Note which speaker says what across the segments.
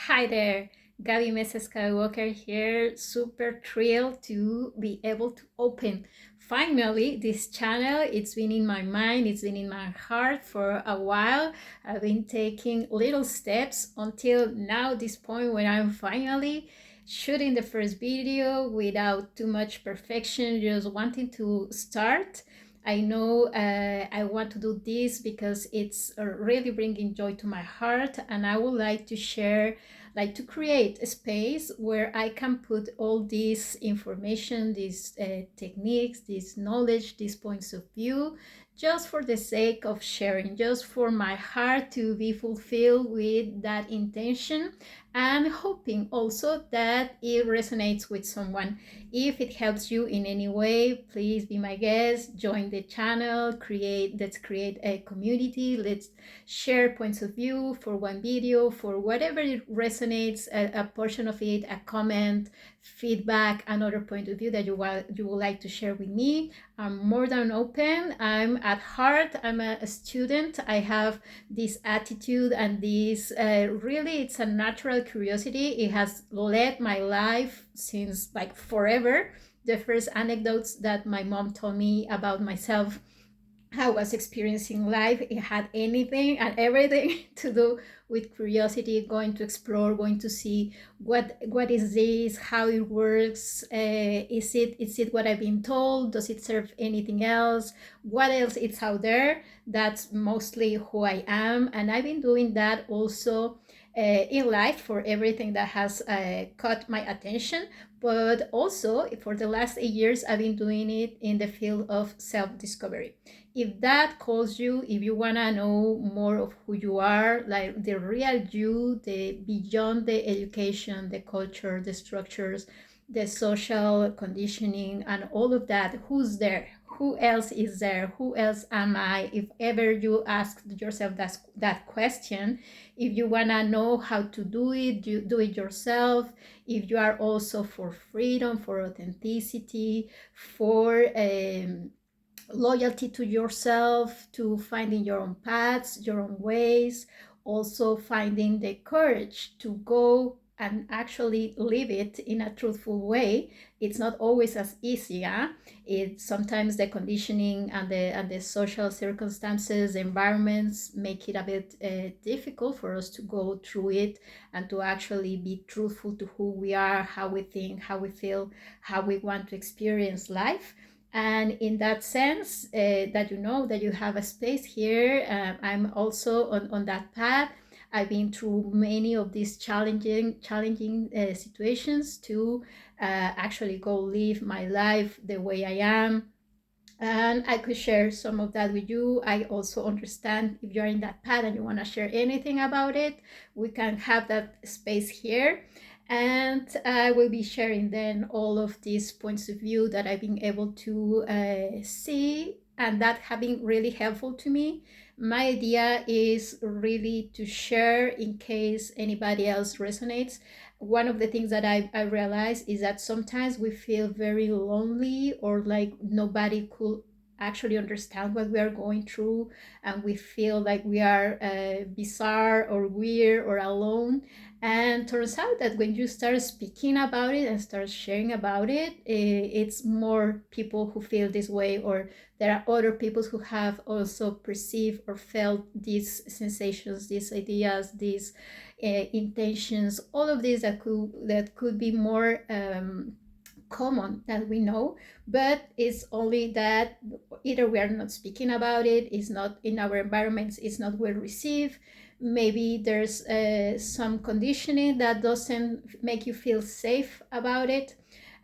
Speaker 1: Hi there, Gabby Mesa Skywalker here. Super thrilled to be able to open finally this channel. It's been in my mind, it's been in my heart for a while. I've been taking little steps until now, this point when I'm finally shooting the first video without too much perfection, just wanting to start. I know I want to do this because it's really bringing joy to my heart, and I would like to share, like to create a space where I can put all this information, these techniques, this knowledge, these points of view, just for the sake of sharing, just for my heart to be fulfilled with that intention, and hoping also that it resonates with someone. If it helps you in any way, please be my guest, join the channel, let's create a community, let's share points of view for one video, for whatever it resonates, a portion of it, a comment, feedback, another point of view that you would like to share with me. I'm more than open. I'm at heart, I'm a student. I have this attitude and this really, it's a natural curiosity. It has led my life since like forever. The first anecdotes that my mom told me about myself, I was experiencing life, it had anything and everything to do with curiosity, going to explore, going to see what is this, how it works, is it what I've been told, does it serve anything else, what else is out there. That's mostly who I am, and I've been doing that also in life for everything that has caught my attention, but also for the last 8 years I've been doing it in the field of self-discovery. If that calls you, if you want to know more of who you are, like the real you, the beyond the education, the culture, the structures, the social conditioning, and all of that, who's there? Who else is there? Who else am I? If ever you ask yourself that question, if you want to know how to do it, you do it yourself. If you are also for freedom, for authenticity, for loyalty to yourself, to finding your own paths, your own ways, also finding the courage to go and actually live it in a truthful way. It's not always as easy. It's sometimes the conditioning and the social circumstances, environments make it a bit difficult for us to go through it and to actually be truthful to who we are, how we think, how we feel, how we want to experience life. And in that sense, that you know that you have a space here, I'm also on that path. I've been through many of these challenging situations to actually go live my life the way I am, and I could share some of that with you. I also understand if you're in that path and you want to share anything about it, we can have that space here. And I will be sharing then all of these points of view that I've been able to see, and that have been really helpful to me. My idea is really to share in case anybody else resonates. One of the things that I realized is that sometimes we feel very lonely, or like nobody could actually understand what we are going through, and we feel like we are bizarre or weird or alone. And turns out that when you start speaking about it and start sharing about it, it's more people who feel this way, or there are other people who have also perceived or felt these sensations, these ideas, these intentions, all of these that could be more common than we know, but it's only that either we are not speaking about it, it's not in our environments, it's not well received. Maybe there's some conditioning that doesn't make you feel safe about it.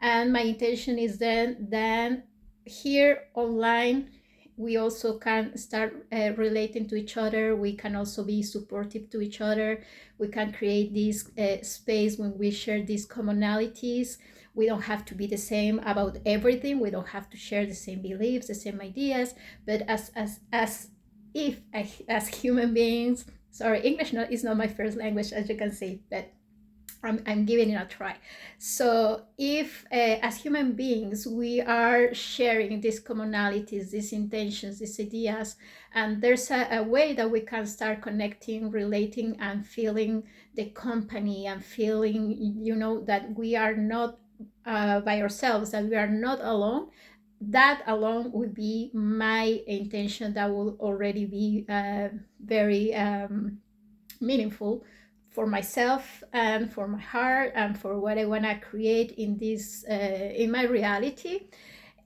Speaker 1: And my intention is then here online we also can start relating to each other. We can also be supportive to each other. We can create this space when we share these commonalities. We don't have to be the same about everything. We don't have to share the same beliefs, the same ideas. But as if as human beings, sorry, English is not my first language, as you can see, but I'm giving it a try. So if as human beings we are sharing these commonalities, these intentions, these ideas, and there's a way that we can start connecting, relating, and feeling the company, and feeling, that we are not by ourselves, that we are not alone, that alone would be my intention. That will already be very meaningful for myself and for my heart and for what I want to create in this in my reality.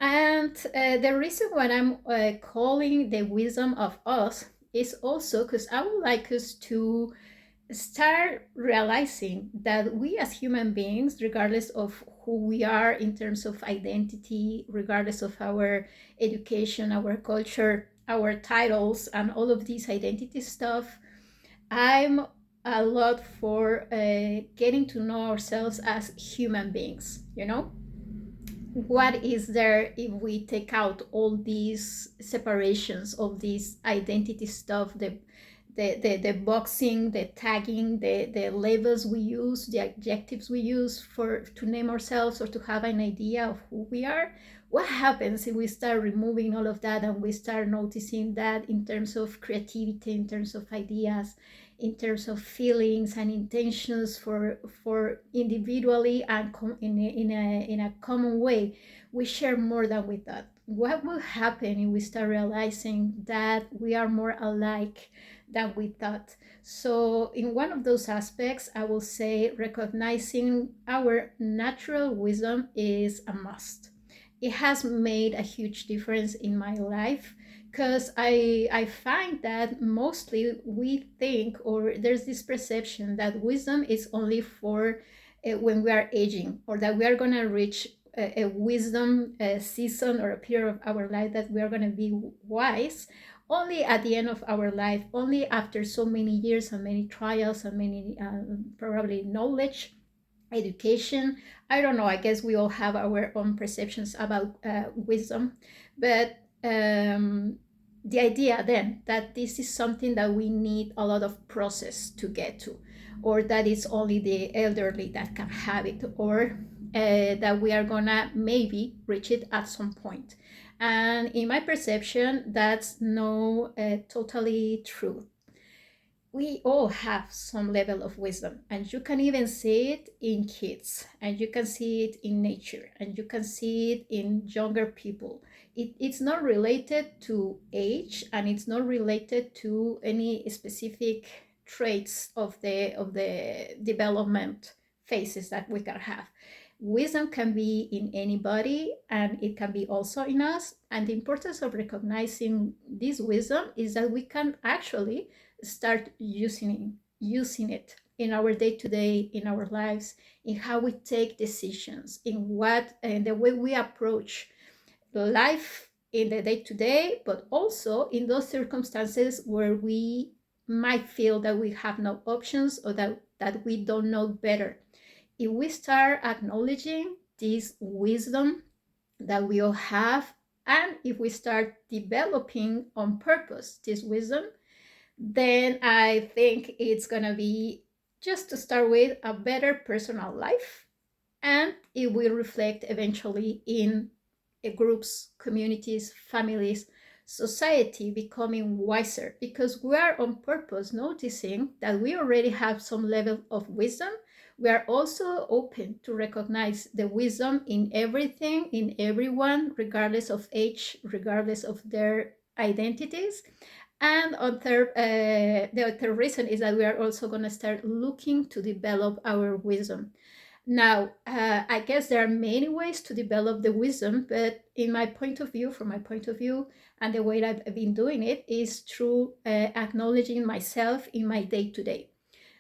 Speaker 1: And the reason why I'm calling the wisdom of us is also because I would like us to start realizing that we as human beings, regardless of who we are in terms of identity, regardless of our education, our culture, our titles, and all of these identity stuff, I'm a lot for getting to know ourselves as human beings. What is there if we take out all these separations, all these identity stuff, the boxing, the tagging, the labels we use, the adjectives we use for to name ourselves or to have an idea of who we are? What happens if we start removing all of that and we start noticing that in terms of creativity, in terms of ideas, in terms of feelings and intentions for individually and in a common way, we share more than we thought? What will happen if we start realizing that we are more alike than we thought? So in one of those aspects, I will say recognizing our natural wisdom is a must. It has made a huge difference in my life, because I find that mostly we think, or there's this perception that wisdom is only for when we are aging, or that we are going to reach a wisdom season or a period of our life, that we are going to be wise only at the end of our life, only after so many years and many trials and many probably knowledge, education. I don't know, I guess we all have our own perceptions about wisdom, but the idea then that this is something that we need a lot of process to get to, or that it's only the elderly that can have it, or that we are gonna maybe reach it at some point. And in my perception, that's no totally true. We all have some level of wisdom, and you can even see it in kids, and you can see it in nature, and you can see it in younger people. It's not related to age, and it's not related to any specific traits of the development phases that we can have. Wisdom can be in anybody, and it can be also in us. And the importance of recognizing this wisdom is that we can actually start using it in our day-to-day, in our lives, in how we take decisions, in what and the way we approach life in the day-to-day, but also in those circumstances where we might feel that we have no options, or that we don't know better. If we start acknowledging this wisdom that we all have, and if we start developing on purpose this wisdom, then I think it's gonna be, just to start with, a better personal life, and it will reflect eventually in groups, communities, families, society becoming wiser, because we are on purpose noticing that we already have some level of wisdom. We are also open to recognize the wisdom in everything, in everyone, regardless of age, regardless of their identities. And the third reason is that we are also going to start looking to develop our wisdom. Now, I guess there are many ways to develop the wisdom, but in my point of view, from my point of view, and the way I've been doing it is through acknowledging myself in my day to day.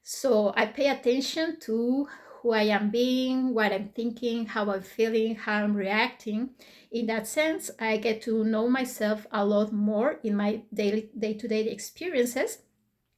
Speaker 1: So I pay attention to who I am being, what I'm thinking, how I'm feeling, how I'm reacting. In that sense, I get to know myself a lot more in my daily day-to-day experiences.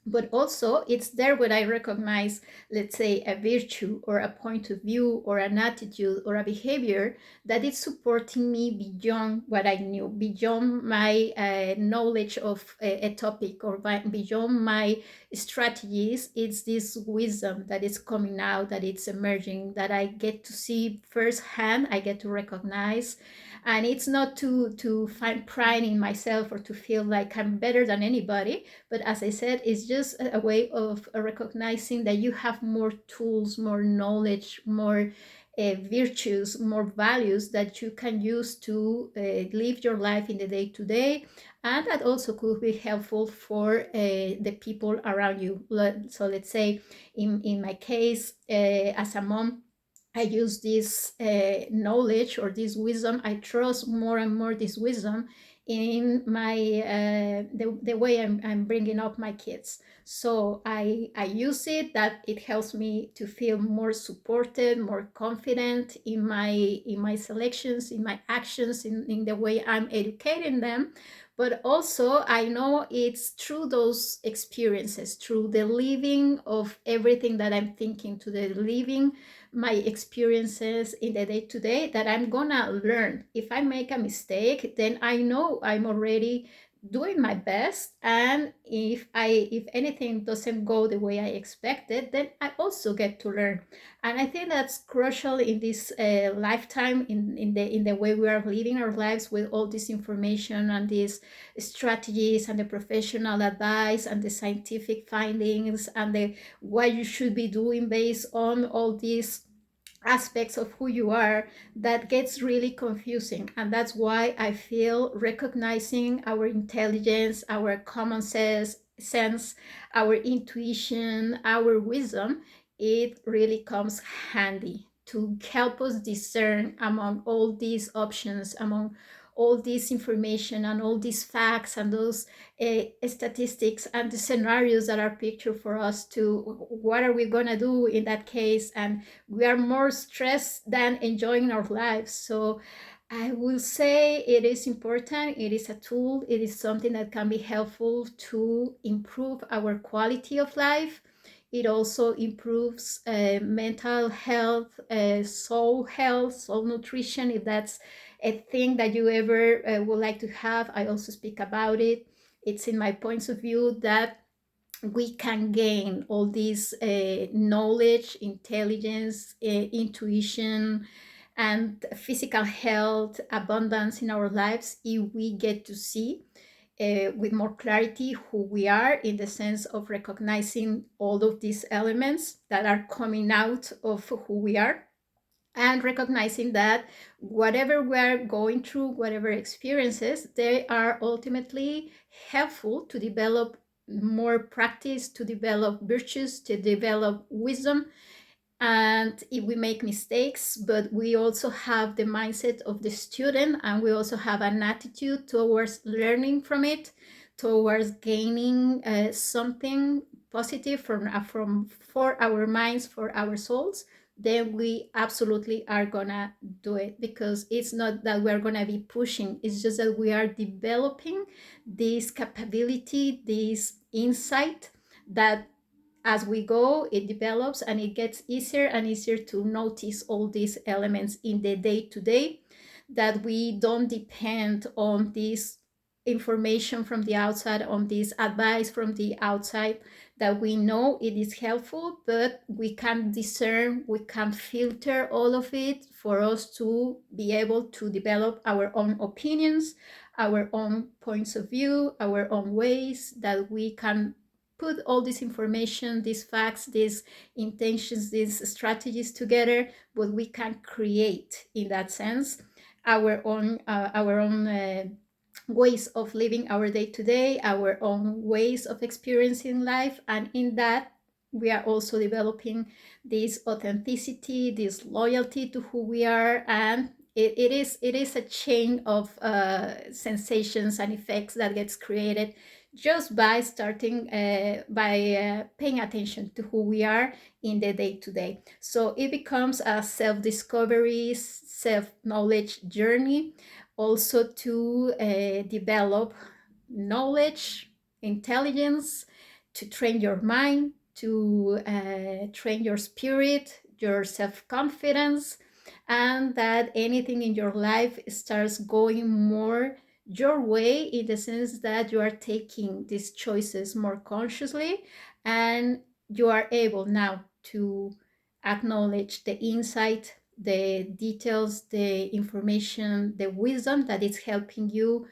Speaker 1: but also it's there when I recognize, let's say, a virtue or a point of view or an attitude or a behavior that is supporting me beyond what I knew, beyond my knowledge of a topic, or beyond my strategies. It's this wisdom that is coming out, that it's emerging, that I get to see firsthand, I get to recognize. And it's not to find pride in myself or to feel like I'm better than anybody, but as I said, it's just a way of recognizing that you have more tools, more knowledge, more virtues, more values that you can use to live your life in the day to day. And that also could be helpful for the people around you. So let's say in my case, as a mom, I use this knowledge or this wisdom. I trust more and more this wisdom in my the way I'm bringing up my kids. So I use it, that it helps me to feel more supported, more confident in my selections, in my actions, in the way I'm educating them. But also I know it's through those experiences, through the living of everything that I'm thinking, to the living my experiences in the day to day, that I'm gonna learn. If I make a mistake, then I know I'm already doing my best. And if anything doesn't go the way I expected, then I also get to learn. And I think that's crucial in this lifetime, in the way we are living our lives, with all this information and these strategies and the professional advice and the scientific findings and the what you should be doing based on all these aspects of who you are. That gets really confusing. And that's why I feel recognizing our intelligence, our common sense, our intuition, our wisdom, it really comes handy to help us discern among all these options, among all this information and all these facts and those statistics and the scenarios that are pictured for us, to what are we going to do in that case. And we are more stressed than enjoying our lives. So I will say it is important. It is a tool. It is something that can be helpful to improve our quality of life. It also improves mental health, soul nutrition, if that's a thing that you ever would like to have. I also speak about it. It's in my points of view that we can gain all this knowledge, intelligence, intuition, and physical health, abundance in our lives, if we get to see with more clarity who we are, in the sense of recognizing all of these elements that are coming out of who we are, and recognizing that whatever we're going through, whatever experiences, they are ultimately helpful to develop more practice, to develop virtues, to develop wisdom. And if we make mistakes, but we also have the mindset of the student, and we also have an attitude towards learning from it, towards gaining something positive from for our minds, for our souls, then we absolutely are gonna do it, because it's not that we're gonna be pushing, it's just that we are developing this capability, this insight, that as we go, it develops, and it gets easier and easier to notice all these elements in the day to day, that we don't depend on this information from the outside, on this advice from the outside, that we know it is helpful, but we can discern, we can filter all of it for us to be able to develop our own opinions, our own points of view, our own ways that we can put all this information, these facts, these intentions, these strategies together, but we can create, in that sense, our own ways of living our day to day, our own ways of experiencing life. And in that, we are also developing this authenticity, this loyalty to who we are. And it is a chain of sensations and effects that gets created just by starting by paying attention to who we are in the day to day. So it becomes a self-discovery, self-knowledge journey, also to develop knowledge, intelligence, to train your mind, to train your spirit, your self-confidence, and that anything in your life starts going more your way, in the sense that you are taking these choices more consciously, and you are able now to acknowledge the insight, the details, the information, the wisdom that is helping you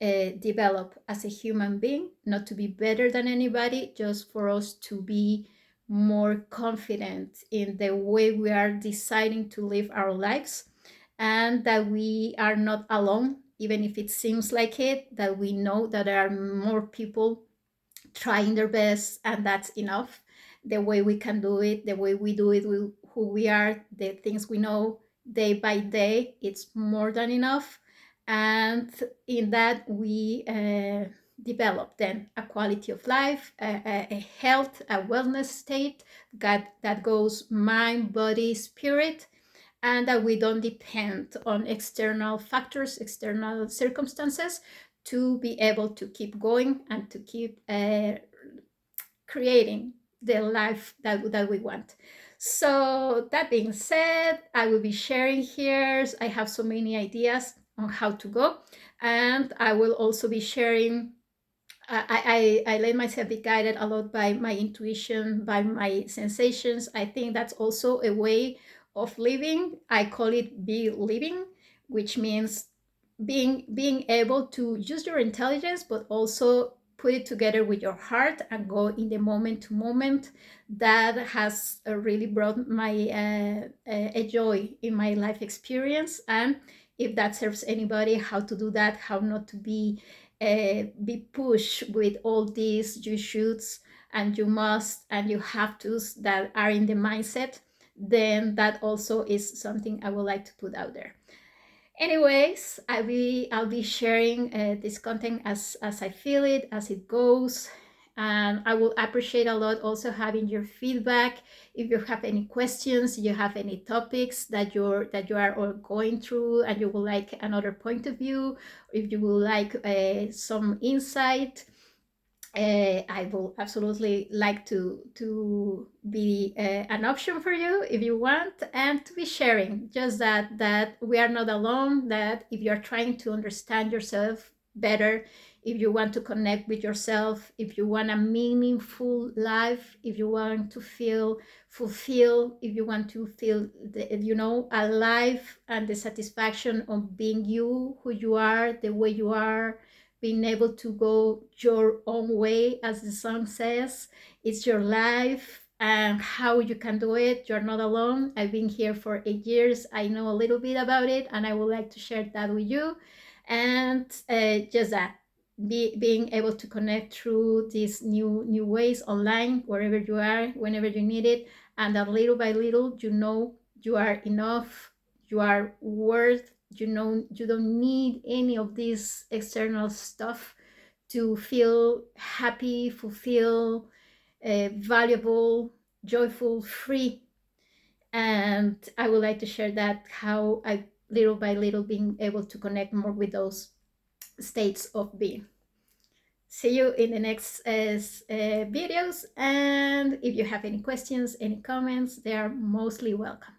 Speaker 1: develop as a human being, not to be better than anybody, just for us to be more confident in the way we are deciding to live our lives, and that we are not alone, even if it seems like it, that we know that there are more people trying their best, and that's enough. The way we can do it, the way we do it, with who we are, the things we know day by day, it's more than enough. And in that, we develop then a quality of life, a health, a wellness state that goes mind, body, spirit, and that we don't depend on external factors, external circumstances, to be able to keep going and to keep creating the life that we want. So that being said, I will be sharing here. I have so many ideas on how to go, and I will also be sharing. I let myself be guided a lot by my intuition, by my sensations. I think that's also a way of living. I call it BEliving, which means being able to use your intelligence, but also put it together with your heart and go in the moment to moment. That has really brought my a joy in my life experience. And if that serves anybody, how to do that, how not to be pushed with all these you shoulds and you must and you have to's that are in the mindset, then that also is something I would like to put out there. Anyways, I'll be sharing this content as I feel it, as it goes, and I will appreciate a lot also having your feedback. If you have any questions, you have any topics that you are all going through, and you would like another point of view, if you would like some insight, I will absolutely like to be an option for you if you want, and to be sharing just that we are not alone. That if you are trying to understand yourself better, if you want to connect with yourself, if you want a meaningful life, if you want to feel fulfilled, if you want to feel alive, and the satisfaction of being you, who you are, the way you are, being able to go your own way, as the song says. It's your life, and how you can do it. You're not alone. I've been here for 8 years. I know a little bit about it, and I would like to share that with you. And just that, being able to connect through these new ways online, wherever you are, whenever you need it, and that little by little, you are enough, you are worth, you don't need any of this external stuff to feel happy, fulfilled, valuable, joyful, free. And I would like to share that, how I little by little being able to connect more with those states of being. See you in the next videos, and if you have any questions, any comments, they are mostly welcome.